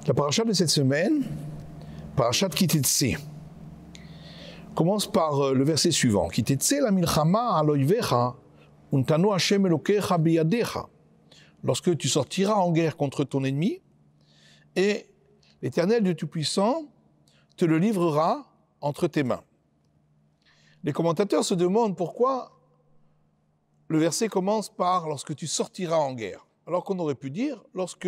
La paracha de cette semaine, parachat Ki Tetse, commence par le verset suivant. Ki Tetse la milchama al oivecha, untanu Hashem elokecha biyadecha. Lorsque tu sortiras en guerre contre ton ennemi, et l'Éternel Dieu Tout-Puissant te le livrera entre tes mains. Les commentateurs se demandent pourquoi le verset commence par « lorsque tu sortiras en guerre », alors qu'on aurait pu dire « lorsque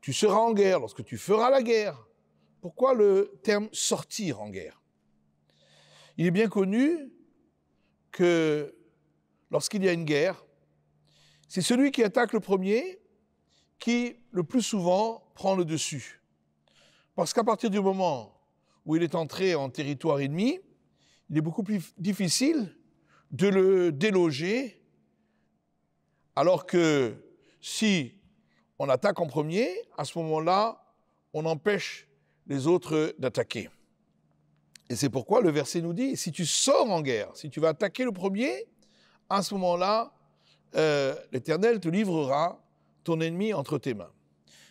tu seras en guerre, lorsque tu feras la guerre ». Pourquoi le terme « sortir en guerre » ? Il est bien connu que lorsqu'il y a une guerre, c'est celui qui attaque le premier qui, le plus souvent, prend le dessus. Parce qu'à partir du moment où il est entré en territoire ennemi, il est beaucoup plus difficile de le déloger, alors que si on attaque en premier, à ce moment-là, on empêche les autres d'attaquer. Et c'est pourquoi le verset nous dit, si tu sors en guerre, si tu vas attaquer le premier, à ce moment-là, l'Éternel te livrera ton ennemi entre tes mains.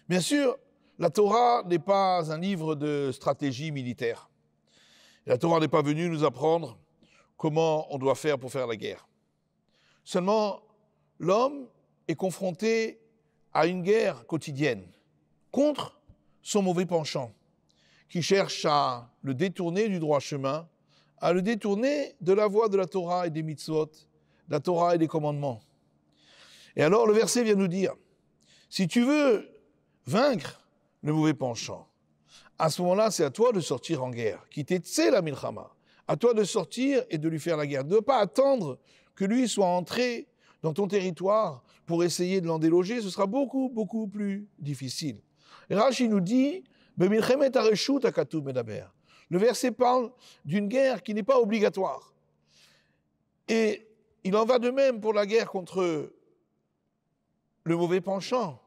Bien sûr, la Torah n'est pas un livre de stratégie militaire. La Torah n'est pas venue nous apprendre comment on doit faire pour faire la guerre. Seulement, l'homme est confronté à une guerre quotidienne contre son mauvais penchant, qui cherche à le détourner du droit chemin, à le détourner de la voie de la Torah et des mitzvot, de la Torah et des commandements. Et alors, le verset vient nous dire, si tu veux vaincre le mauvais penchant, à ce moment-là, c'est à toi de sortir en guerre. Ki tetse la milchama. À toi de sortir et de lui faire la guerre. De ne pas attendre que lui soit entré dans ton territoire pour essayer de l'en déloger. Ce sera beaucoup, beaucoup plus difficile. Et Rashi nous dit, Bemilchemet hareshut hakatuv medaber. Le verset parle d'une guerre qui n'est pas obligatoire. Et il en va de même pour la guerre contre le mauvais penchant.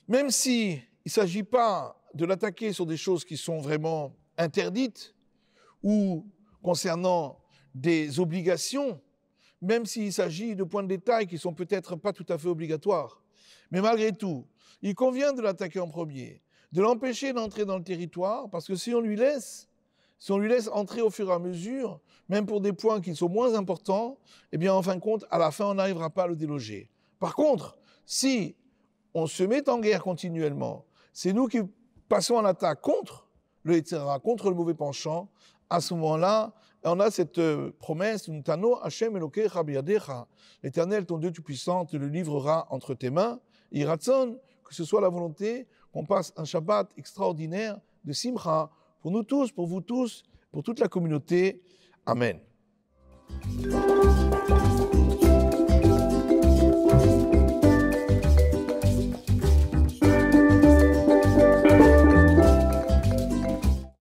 Même si il ne s'agit pas de l'attaquer sur des choses qui sont vraiment interdites ou concernant des obligations, même s'il s'agit de points de détail qui ne sont peut-être pas tout à fait obligatoires. Mais malgré tout, il convient de l'attaquer en premier, de l'empêcher d'entrer dans le territoire, parce que si on lui laisse entrer au fur et à mesure, même pour des points qui sont moins importants, eh bien en fin de compte, à la fin, on n'arrivera pas à le déloger. Par contre, si on se met en guerre continuellement, c'est nous qui passons en attaque contre le Yetzirah, contre le mauvais penchant, à ce moment-là, on a cette promesse, Ntano Hashem Elokecha biyadecha, l'Éternel, ton Dieu Tout-Puissant, te le livrera entre tes mains. Iratson, que ce soit la volonté qu'on passe un Shabbat extraordinaire de Simcha, pour nous tous, pour vous tous, pour toute la communauté. Amen.